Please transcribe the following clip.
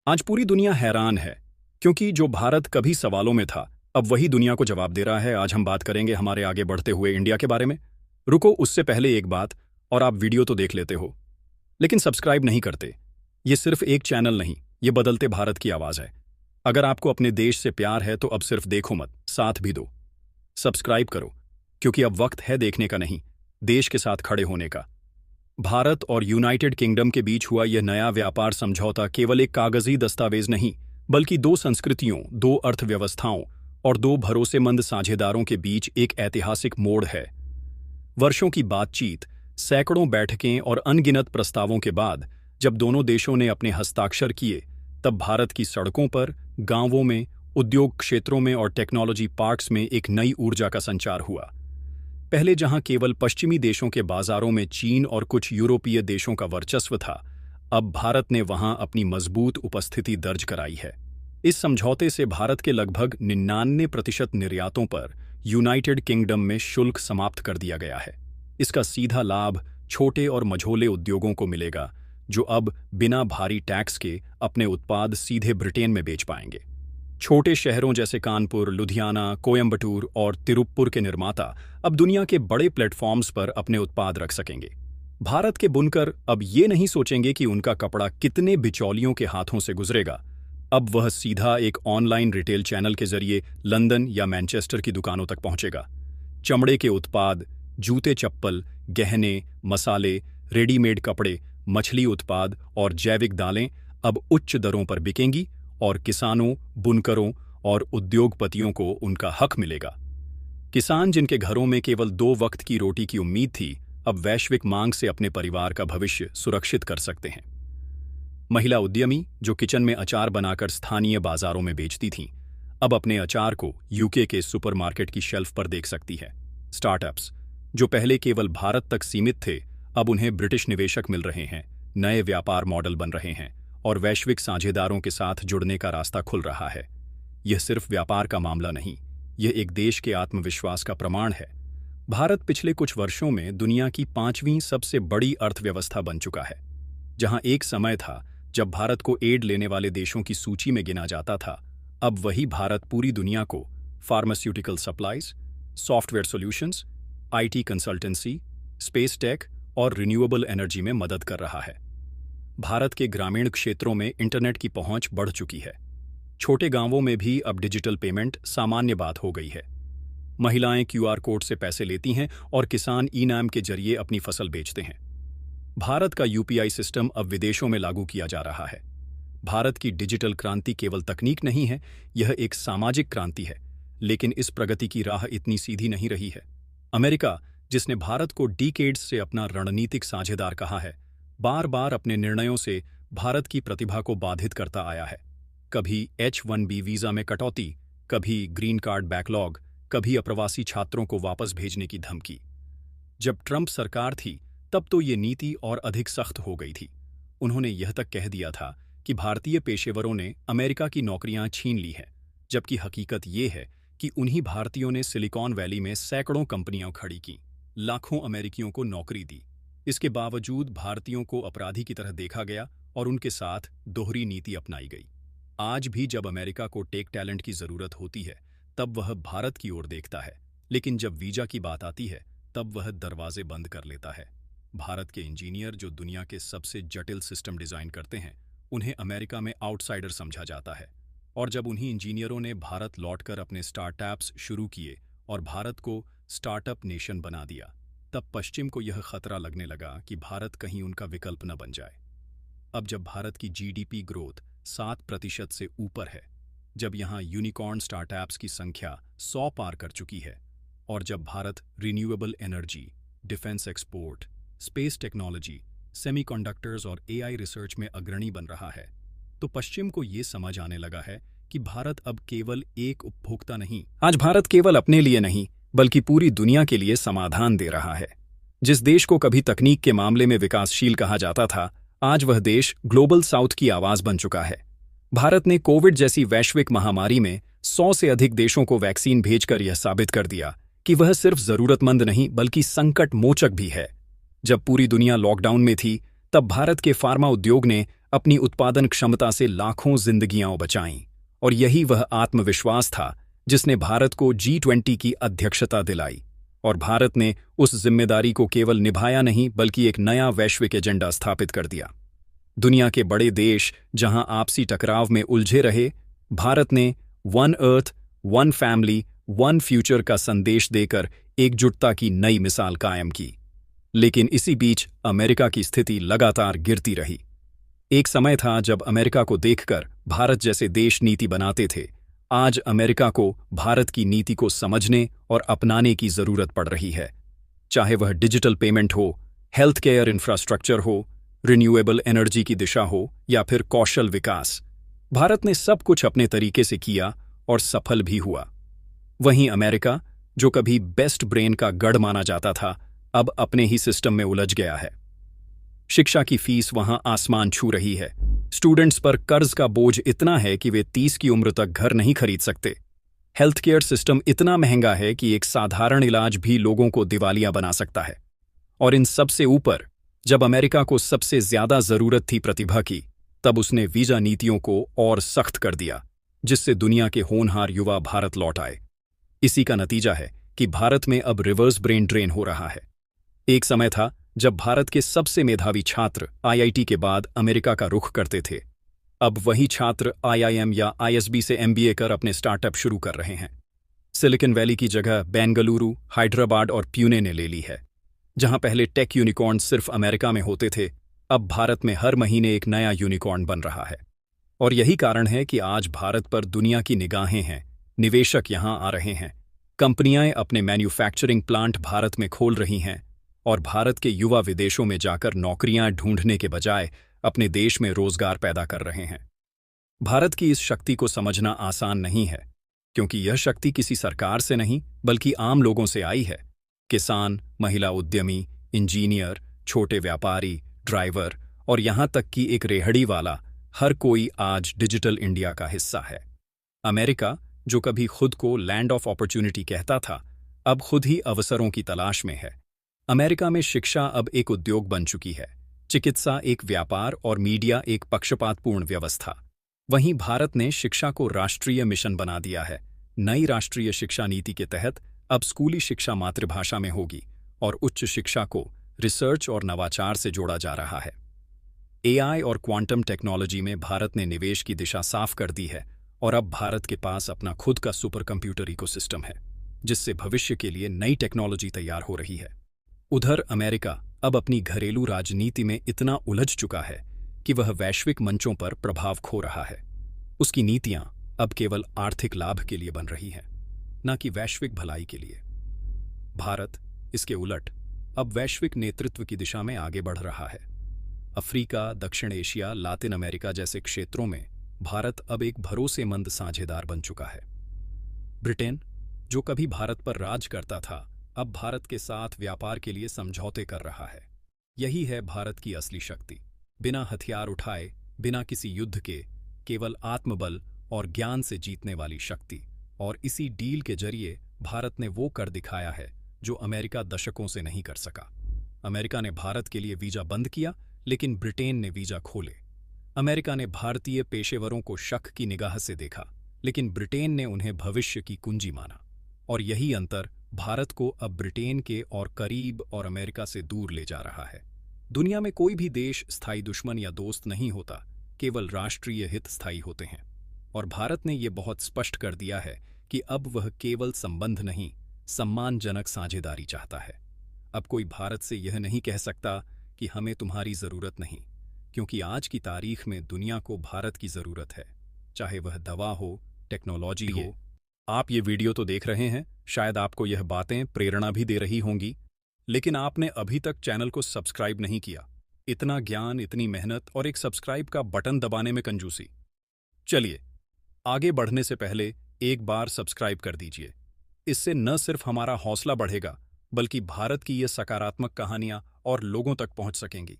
आज पूरी दुनिया हैरान है क्योंकि जो भारत कभी सवालों में था अब वही दुनिया को जवाब दे रहा है। आज हम बात करेंगे हमारे आगे बढ़ते हुए इंडिया के बारे में। रुको, उससे पहले एक बात, और आप वीडियो तो देख लेते हो लेकिन सब्सक्राइब नहीं करते। ये सिर्फ एक चैनल नहीं, ये बदलते भारत की आवाज़ है। अगर आपको अपने देश से प्यार है तो अब सिर्फ देखो मत, साथ भी दो। सब्सक्राइब करो क्योंकि अब वक्त है देखने का नहीं, देश के साथ खड़े होने का। भारत और यूनाइटेड किंगडम के बीच हुआ यह नया व्यापार समझौता केवल एक कागजी दस्तावेज नहीं, बल्कि दो संस्कृतियों, दो अर्थव्यवस्थाओं और दो भरोसेमंद साझेदारों के बीच एक ऐतिहासिक मोड़ है। वर्षों की बातचीत, सैकड़ों बैठकें और अनगिनत प्रस्तावों के बाद जब दोनों देशों ने अपने हस्ताक्षर किए, तब भारत की सड़कों पर, गांवों में, उद्योग क्षेत्रों में और टेक्नोलॉजी पार्क्स में एक नई ऊर्जा का संचार हुआ। पहले जहां केवल पश्चिमी देशों के बाजारों में चीन और कुछ यूरोपीय देशों का वर्चस्व था, अब भारत ने वहां अपनी मजबूत उपस्थिति दर्ज कराई है। इस समझौते से भारत के लगभग 99% निर्यातों पर यूनाइटेड किंगडम में शुल्क समाप्त कर दिया गया है। इसका सीधा लाभ छोटे और मझोले उद्योगों को मिलेगा, जो अब बिना भारी टैक्स के अपने उत्पाद सीधे ब्रिटेन में बेच पाएंगे। छोटे शहरों जैसे कानपुर, लुधियाना, कोयंबटूर और तिरुप्पुर के निर्माता अब दुनिया के बड़े प्लेटफॉर्म्स पर अपने उत्पाद रख सकेंगे। भारत के बुनकर अब ये नहीं सोचेंगे कि उनका कपड़ा कितने बिचौलियों के हाथों से गुजरेगा। अब वह सीधा एक ऑनलाइन रिटेल चैनल के जरिए लंदन या मैनचेस्टर की दुकानों तक पहुंचेगा। चमड़े के उत्पाद, जूते चप्पल, गहने, मसाले, रेडीमेड कपड़े, मछली उत्पाद और जैविक दालें अब उच्च दरों पर बिकेंगी और किसानों, बुनकरों और उद्योगपतियों को उनका हक मिलेगा। किसान जिनके घरों में केवल 2 वक्त की रोटी की उम्मीद थी, अब वैश्विक मांग से अपने परिवार का भविष्य सुरक्षित कर सकते हैं। महिला उद्यमी जो किचन में अचार बनाकर स्थानीय बाजारों में बेचती थीं, अब अपने अचार को यूके के सुपरमार्केट की शेल्फ पर देख सकती है। स्टार्टअप्स जो पहले केवल भारत तक सीमित थे, अब उन्हें ब्रिटिश निवेशक मिल रहे हैं, नए व्यापार मॉडल बन रहे हैं और वैश्विक साझेदारों के साथ जुड़ने का रास्ता खुल रहा है। यह सिर्फ व्यापार का मामला नहीं, यह एक देश के आत्मविश्वास का प्रमाण है। भारत पिछले कुछ वर्षों में दुनिया की 5वीं सबसे बड़ी अर्थव्यवस्था बन चुका है। जहां एक समय था जब भारत को एड लेने वाले देशों की सूची में गिना जाता था, अब वही भारत पूरी दुनिया को pharmaceutical supplies, software solutions, IT consultancy, space tech और रिन्यूएबल एनर्जी में मदद कर रहा है। भारत के ग्रामीण क्षेत्रों में इंटरनेट की पहुंच बढ़ चुकी है। छोटे गांवों में भी अब डिजिटल पेमेंट सामान्य बात हो गई है। महिलाएं QR कोड से पैसे लेती हैं और किसान ई-नाम के जरिए अपनी फसल बेचते हैं। भारत का UPI सिस्टम अब विदेशों में लागू किया जा रहा है। भारत की डिजिटल क्रांति केवल तकनीक नहीं है, यह एक सामाजिक क्रांति है। लेकिन इस प्रगति की राह इतनी सीधी नहीं रही है। अमेरिका, जिसने भारत को डिकेड्स से अपना रणनीतिक साझेदार कहा है, बार बार अपने निर्णयों से भारत की प्रतिभा को बाधित करता आया है। कभी H-1B वीजा में कटौती, कभी ग्रीन कार्ड बैकलॉग, कभी अप्रवासी छात्रों को वापस भेजने की धमकी। जब ट्रंप सरकार थी तब तो ये नीति और अधिक सख्त हो गई थी। उन्होंने यह तक कह दिया था कि भारतीय पेशेवरों ने अमेरिका की नौकरियां छीन ली हैं, जबकि हकीकत ये है कि उन्हीं भारतीयों ने सिलिकॉन वैली में सैकड़ों कंपनियां खड़ी की, लाखों अमेरिकियों को नौकरी दी। इसके बावजूद भारतीयों को अपराधी की तरह देखा गया और उनके साथ दोहरी नीति अपनाई गई। आज भी जब अमेरिका को टेक टैलेंट की जरूरत होती है, तब वह भारत की ओर देखता है, लेकिन जब वीजा की बात आती है, तब वह दरवाजे बंद कर लेता है। भारत के इंजीनियर जो दुनिया के सबसे जटिल सिस्टम डिजाइन करते हैं, उन्हें अमेरिका में आउटसाइडर समझा जाता है। और जब उन्हीं इंजीनियरों ने भारत लौटकर अपने स्टार्टअप्स शुरू किए और भारत को स्टार्टअप नेशन बना दिया, तब पश्चिम को यह खतरा लगने लगा कि भारत कहीं उनका विकल्प न बन जाए। अब जब भारत की GDP ग्रोथ 7% से ऊपर है, जब यहाँ यूनिकॉर्न स्टार्टअप्स की संख्या 100 पार कर चुकी है और जब Bharat renewable energy, defence export, space technology, semiconductors और AI रिसर्च में अग्रणी बन रहा है, तो पश्चिम को ये समझ आने लगा है कि भारत अब केवल एक उपभोक्ता नहीं, आज भारत केवल अपने लिए नहीं बल्कि पूरी दुनिया के लिए समाधान दे रहा है। जिस देश को कभी तकनीक के मामले में विकासशील कहा जाता था, आज वह देश ग्लोबल साउथ की आवाज बन चुका है। भारत ने कोविड जैसी वैश्विक महामारी में 100 से अधिक देशों को वैक्सीन भेजकर यह साबित कर दिया कि वह सिर्फ जरूरतमंद नहीं बल्कि संकट मोचक भी है। जब पूरी दुनिया लॉकडाउन में थी, तब भारत के फार्मा उद्योग ने अपनी उत्पादन क्षमता से लाखों जिंदगियां बचाईं। और यही वह आत्मविश्वास था जिसने भारत को G20 की अध्यक्षता दिलाई। और भारत ने उस जिम्मेदारी को केवल निभाया नहीं बल्कि एक नया वैश्विक एजेंडा स्थापित कर दिया। दुनिया के बड़े देश जहां आपसी टकराव में उलझे रहे, भारत ने one earth, one family, one future का संदेश देकर एकजुटता की नई मिसाल कायम की। लेकिन इसी बीच अमेरिका की स्थिति लगातार गिरती रही। एक समय था जब अमेरिका को देखकर भारत जैसे देश नीति बनाते थे। आज अमेरिका को भारत की नीति को समझने और अपनाने की जरूरत पड़ रही है। चाहे वह डिजिटल पेमेंट हो, हेल्थ केयर इंफ्रास्ट्रक्चर हो, रिन्यूएबल एनर्जी की दिशा हो या फिर कौशल विकास, भारत ने सब कुछ अपने तरीके से किया और सफल भी हुआ। वहीं अमेरिका, जो कभी बेस्ट ब्रेन का गढ़ माना जाता था, अब अपने ही सिस्टम में उलझ गया है। शिक्षा की फीस वहां आसमान छू रही है। स्टूडेंट्स पर कर्ज का बोझ इतना है कि वे 30 की उम्र तक घर नहीं खरीद सकते। हेल्थ केयर सिस्टम इतना महंगा है कि एक साधारण इलाज भी लोगों को दिवालिया बना सकता है। और इन सबसे ऊपर, जब अमेरिका को सबसे ज्यादा जरूरत थी प्रतिभा की, तब उसने वीजा नीतियों को और सख्त कर दिया, जिससे दुनिया के होनहार युवा भारत लौट आए। इसी का नतीजा है कि भारत में अब रिवर्स ब्रेन ड्रेन हो रहा है। एक समय था जब भारत के सबसे मेधावी छात्र IIT के बाद अमेरिका का रुख करते थे। अब वही छात्र IIM या ISB से MBA कर अपने स्टार्टअप शुरू कर रहे हैं। सिलिकॉन वैली की जगह बेंगलुरु, हैदराबाद और पुणे ने ले ली है। जहां पहले टेक यूनिकॉर्न सिर्फ अमेरिका में होते थे, अब भारत में हर महीने एक नया यूनिकॉर्न बन रहा है। और यही कारण है कि आज भारत पर दुनिया की निगाहें हैं। निवेशक यहां आ रहे हैं, कंपनियां अपने मैन्युफैक्चरिंग प्लांट भारत में खोल रही हैं, और भारत के युवा विदेशों में जाकर नौकरियां ढूंढने के बजाय अपने देश में रोजगार पैदा कर रहे हैं। भारत की इस शक्ति को समझना आसान नहीं है, क्योंकि यह शक्ति किसी सरकार से नहीं बल्कि आम लोगों से आई है। किसान, महिला उद्यमी, इंजीनियर, छोटे व्यापारी, ड्राइवर और यहां तक कि एक रेहड़ी वाला, हर कोई आज डिजिटल इंडिया का हिस्सा है। अमेरिका, जो कभी खुद को लैंड ऑफ अपॉर्चुनिटी कहता था, अब खुद ही अवसरों की तलाश में है। अमेरिका में शिक्षा अब एक उद्योग बन चुकी है, चिकित्सा एक व्यापार और मीडिया एक पक्षपातपूर्ण व्यवस्था। वहीं भारत ने शिक्षा को राष्ट्रीय मिशन बना दिया है। नई राष्ट्रीय शिक्षा नीति के तहत अब स्कूली शिक्षा मातृभाषा में होगी और उच्च शिक्षा को रिसर्च और नवाचार से जोड़ा जा रहा है। AI और क्वांटम टेक्नोलॉजी में भारत ने निवेश की दिशा साफ कर दी है और अब भारत के पास अपना खुद का सुपर कंप्यूटर इकोसिस्टम है, जिससे भविष्य के लिए नई टेक्नोलॉजी तैयार हो रही है। उधर अमेरिका अब अपनी घरेलू राजनीति में इतना उलझ चुका है कि वह वैश्विक मंचों पर प्रभाव खो रहा है। उसकी नीतियां अब केवल आर्थिक लाभ के लिए बन रही हैं, न कि वैश्विक भलाई के लिए। भारत, इसके उलट, अब वैश्विक नेतृत्व की दिशा में आगे बढ़ रहा है। अफ्रीका, दक्षिण एशिया, लातिन अमेरिका जैसे क्षेत्रों में भारत अब एक भरोसेमंद साझेदार बन चुका है। ब्रिटेन, जो कभी भारत पर राज करता था, अब भारत के साथ व्यापार के लिए समझौते कर रहा है। यही है भारत की असली शक्ति, बिना हथियार उठाए, बिना किसी युद्ध के, केवल आत्मबल और ज्ञान से जीतने वाली शक्ति। और इसी डील के जरिए भारत ने वो कर दिखाया है जो अमेरिका दशकों से नहीं कर सका। अमेरिका ने भारत के लिए वीजा बंद किया, लेकिन ब्रिटेन ने वीजा खोले। अमेरिका ने भारतीय पेशेवरों को शक की निगाह से देखा, लेकिन ब्रिटेन ने उन्हें भविष्य की कुंजी माना। और यही अंतर भारत को अब ब्रिटेन के और करीब और अमेरिका से दूर ले जा रहा है। दुनिया में कोई भी देश स्थायी दुश्मन या दोस्त नहीं होता, केवल राष्ट्रीय हित स्थायी होते हैं। और भारत ने ये बहुत स्पष्ट कर दिया है कि अब वह केवल संबंध नहीं, सम्मानजनक साझेदारी चाहता है। अब कोई भारत से यह नहीं कह सकता कि हमें तुम्हारी जरूरत नहीं, क्योंकि आज की तारीख में दुनिया को भारत की जरूरत है, चाहे वह दवा हो, टेक्नोलॉजी हो। आप ये वीडियो तो देख रहे हैं, शायद आपको यह बातें प्रेरणा भी दे रही होंगी, लेकिन आपने अभी तक चैनल को सब्सक्राइब नहीं किया। इतना ज्ञान, इतनी मेहनत और एक सब्सक्राइब का बटन दबाने में कंजूसी। चलिए, आगे बढ़ने से पहले एक बार सब्सक्राइब कर दीजिए। इससे न सिर्फ हमारा हौसला बढ़ेगा, बल्कि भारत की ये सकारात्मक कहानियां और लोगों तक पहुंच सकेंगी।